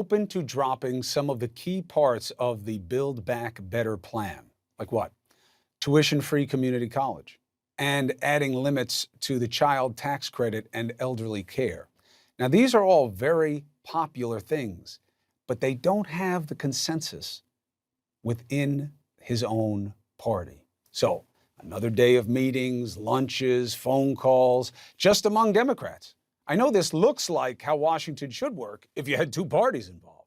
Open to dropping some of the key parts of the Build Back Better plan. Like what? Tuition-free community college and adding limits to the child tax credit and elderly care. Now, these are all very popular things, but they don't have the consensus within his own party. So, another day of meetings, lunches, phone calls, just among Democrats. I know this looks like how Washington should work if you had two parties involved.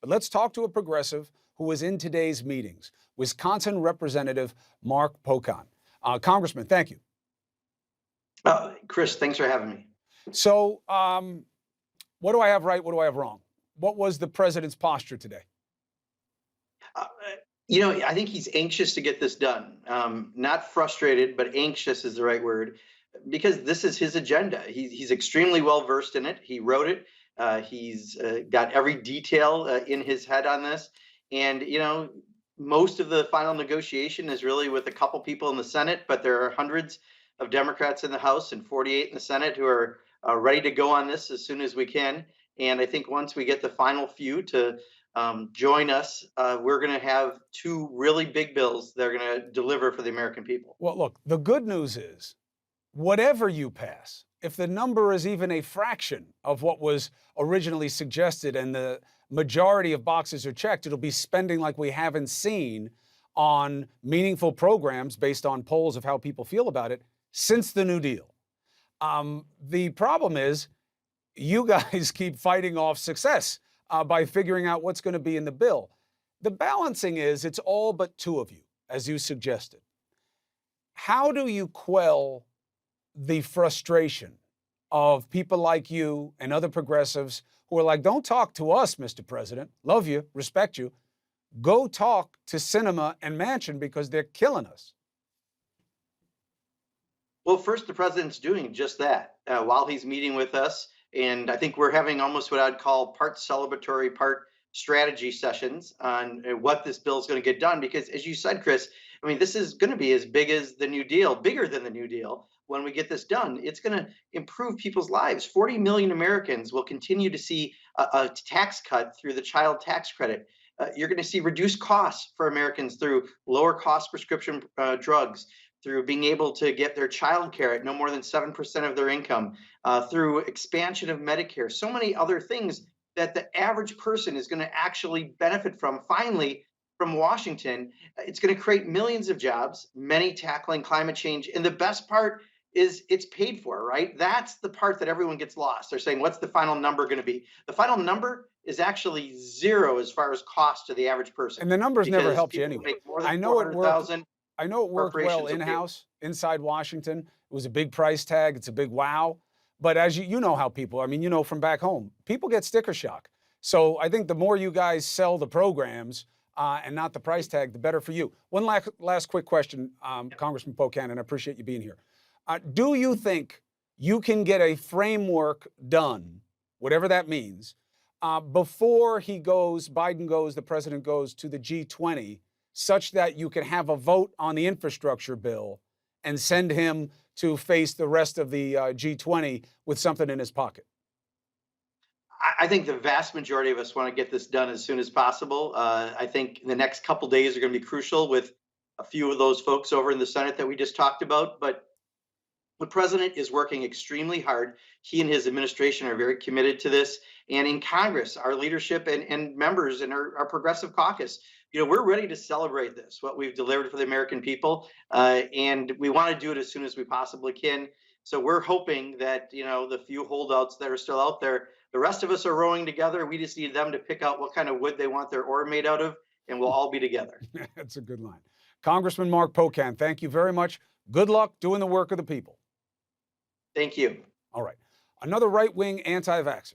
But let's talk to a progressive who was in today's meetings, Wisconsin Representative Mark Pocan. Congressman, thank you. Chris, thanks for having me. So, what do I have right? What do I have wrong? What was the president's posture today? Uh, I think he's anxious to get this done. Not frustrated, but anxious is the right word, because this is his agenda. He's extremely well versed in it. He wrote it. He's got every detail in his head on this. And, most of the final negotiation is really with a couple people in the Senate, but there are hundreds of Democrats in the House and 48 in the Senate who are ready to go on this as soon as we can. And I think once we get the final few to join us, we're going to have two really big bills that are going to deliver for the American people. Well, look, the good news is whatever you pass, if the number is even a fraction of what was originally suggested and the majority of boxes are checked, it'll be spending like we haven't seen on meaningful programs based on polls of how people feel about it since the New Deal. The problem is you guys keep fighting off success by figuring out what's going to be in the bill. The balancing is it's all but two of you, as you suggested. How do you quell the frustration of people like you and other progressives who are like, don't talk to us, Mr. President. Love you, respect you. Go talk to Sinema and Manchin because they're killing us. Well, first, the president's doing just that while he's meeting with us. And I think we're having almost what I'd call part celebratory, part strategy sessions on what this bill is going to get done. Because as you said, Chris, I mean, this is going to be as big as the New Deal, bigger than the New Deal. When we get this done, it's going to improve people's lives. 40 million Americans will continue to see a tax cut through the child tax credit. You're going to see reduced costs for Americans through lower cost prescription drugs, through being able to get their child care at no more than 7% of their income, through expansion of Medicare, so many other things that the average person is going to actually benefit from. Finally, from Washington, it's going to create millions of jobs, many tackling climate change. And the best part is it's paid for, right? That's the part that everyone gets lost. They're saying, what's the final number going to be? The final number is actually zero as far as cost to the average person. And the numbers never helped you anyway. I know it works. I know it worked well in-house, inside Washington. It was a big price tag. It's a big wow. But as you know how people, I mean, you know from back home, people get sticker shock. So I think the more you guys sell the programs and not the price tag, the better for you. One last quick question, Congressman Pocan, and I appreciate you being here. Do you think you can get a framework done, whatever that means, before Biden goes, the president goes to the G20, such that you can have a vote on the infrastructure bill and send him to face the rest of the G20 with something in his pocket? I think the vast majority of us want to get this done as soon as possible. I think the next couple days are going to be crucial with a few of those folks over in the Senate that we just talked about. But the president is working extremely hard. He and his administration are very committed to this. And in Congress, our leadership and members in our progressive caucus, we're ready to celebrate this, what we've delivered for the American people. And we want to do it as soon as we possibly can. So we're hoping that, the few holdouts that are still out there, the rest of us are rowing together. We just need them to pick out what kind of wood they want their oar made out of, and we'll all be together. That's a good line. Congressman Mark Pocan, thank you very much. Good luck doing the work of the people. Thank you. All right. Another right-wing anti-vaxxer